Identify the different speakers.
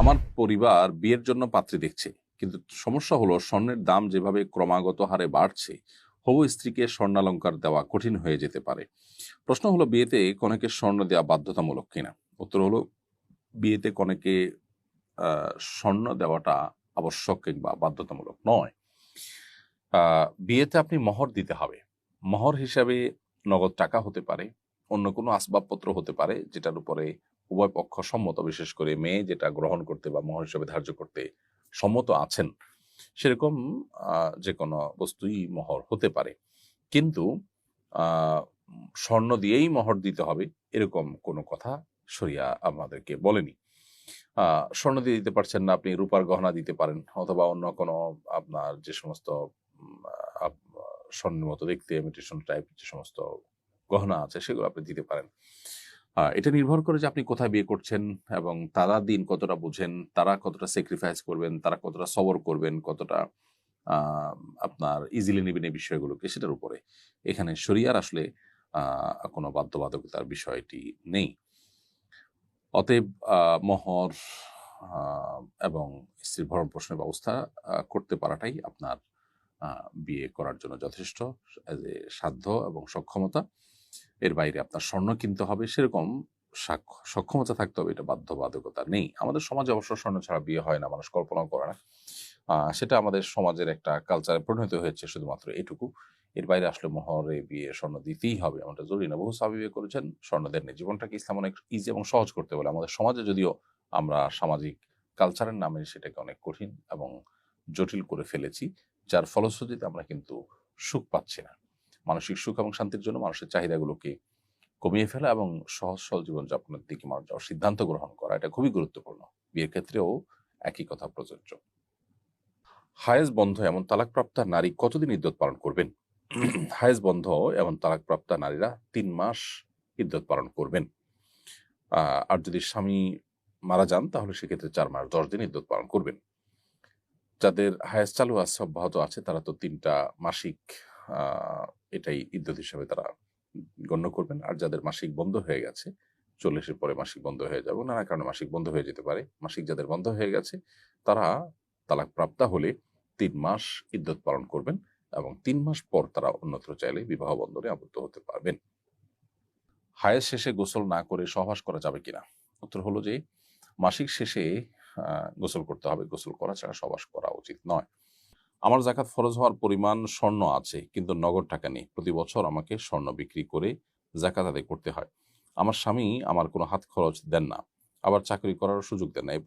Speaker 1: আমার পরিবার বিয়ের জন্য পাত্রী দেখছে, কিন্তু সমস্যা হলো স্বর্ণের দাম যেভাবে ক্রমাগত হারে বাড়ছে, হবু স্ত্রীকে স্বর্ণালংকার দেওয়া কঠিন হয়ে যেতে পারে। প্রশ্ন হলো, বিয়েতে কনেকে স্বর্ণ দেওয়া বাধ্যতামূলক কিনা? উত্তর হলো, বিয়েতে কনেকে স্বর্ণ দেওয়াটা আবশ্যক কিংবা বাধ্যতামূলক নয়। বিয়েতে আপনি মহর দিতে হবে। মহর হিসাবে নগদ টাকা হতে পারে, অন্য কোনো আসবাবপত্র হতে পারে, যেটার উপরে উভয় পক্ষ সম্মত, বিশেষ করে মেয়ে যেটা গ্রহণ করতে বা মহর হিসাবে ধার্য করতে সম্মত আছেন, সেরকম যে কোনো বস্তুই মহর হতে পারে। কিন্তু স্বর্ণ দিয়েই মহর দিতে হবে এরকম কোনো কথা শরিয়া আমাদেরকে বলেনি। স্বর্ণ দিয়ে দিতে পারছেন না, আপনি রূপার গহনা দিতে পারেন, অথবা অন্য কোনো আপনার যে সমস্ত স্বর্ণের মতো দেখতে ইমিটেশন টাইপ যে সমস্ত গহনা আছে সেগুলো আপনি দিতে পারেন। এটা নির্ভর করে যে আপনি কোথায় বিয়ে করছেন এবং তারা দিন কতটা বুঝেন, তারা কতটা স্যাক্রিফাইস করবেন, তারা কতটা সবর করবেন, কতটা আপনার ইজিলি নেবেন এই বিষয়গুলোকে, সেটার উপরে। এখানে শরিয়ার আসলে কোনো বাধ্যবাধকতার বিষয়টি নেই। অতএব মহর এবং স্ত্রীর ভরণ পোষণের ব্যবস্থা করতে পারাটাই আপনার বিয়ে করার জন্য যথেষ্ট সাধ্য এবং সক্ষমতা। এর বাইরে আপনার স্বর্ণ কিনতে হবে সেরকম সক্ষমতা থাকতে হবে, এটা বাধ্যবাধকতা নেই। আমাদের সমাজে অবশ্য স্বর্ণ ছাড়া বিয়ে হয় না, মানুষ কল্পনাও করে না। সেটা আমাদের সমাজের একটা কালচারে পরিণত হয়েছে শুধুমাত্র এটুকু। এর বাইরে আসলে মহরে বিয়ে স্বর্ণ দিতেই হবে এমনটা জরুরি না। বহু সাহাবী বিয়ে করেছেন, স্বর্ণ দেননি। জীবনটাকে ইসলাম অনেক ইজি এবং সহজ করতে বলে। আমাদের সমাজে যদিও আমরা সামাজিক কালচারের নামে সেটাকে অনেক কঠিন এবং জটিল করে ফেলেছি, যার ফলশ্রুতিতে আমরা কিন্তু সুখ পাচ্ছি না। মানসিক সুখ এবং শান্তির জন্য মানুষের চাহিদাগুলোকে কমিয়ে ফেলা এবং সহজ সরল জীবনযাপনের দিকে মানুষ যাওয়ার সিদ্ধান্ত গ্রহণ করা, এটা খুবই গুরুত্বপূর্ণ। বিয়ের ক্ষেত্রেও একই কথা প্রযোজ্য। হায়েজ বন্ধ এমন তালাকপ্রাপ্তা নারী কতদিন ইদ্যত পালন করবেন? হায়েজ বন্ধ এমন তালাকপ্রাপ্তা নারীরা 3 মাস ইদ্যত পালন করবেন। আর যদি স্বামী মারা যান তাহলে সেক্ষেত্রে 4 মাস 10 দিন ইদ্যত পালন করবেন। যাদের হায়েজ চালু আছে, অব্যাহত আছে, তারা তো 3টা মাসিক এটাই ইদ্যত হিসাবে তারা গণ্য করবেন। আর যাদের মাসিক বন্ধ হয়ে গেছে, 40-এর পরে মাসিক বন্ধ হয়ে যাবে, নানা কারণে মাসিক বন্ধ হয়ে যেতে পারে, মাসিক যাদের বন্ধ হয়ে গেছে তারা তালাক প্রাপ্তা হলে 3 মাস ইদ্যত পালন করবেন এবং 3 মাস পর তারা অন্যত্র চাইলে বিবাহ বন্ধনে আবদ্ধ হতে পারবেন। হায়েজ শেষে গোসল না করে সহবাস করা যাবে কিনা? উত্তর হলো যে মাসিক শেষে গোসল করতে হবে। গোসল করা ছাড়া সহবাস করা উচিত নয়। আমার যাকাত ফরজ হওয়ার পরিমাণ স্বর্ণ আছে, কিন্তু নগদ টাকা নেই। প্রতি বছর আমাকে স্বর্ণ বিক্রি করে যাকাত আদায় করতে হয়। আমার স্বামী আমার কোনো হাত খরচ দেন না, আবার চাকরি করার সুযোগ দেন না। এই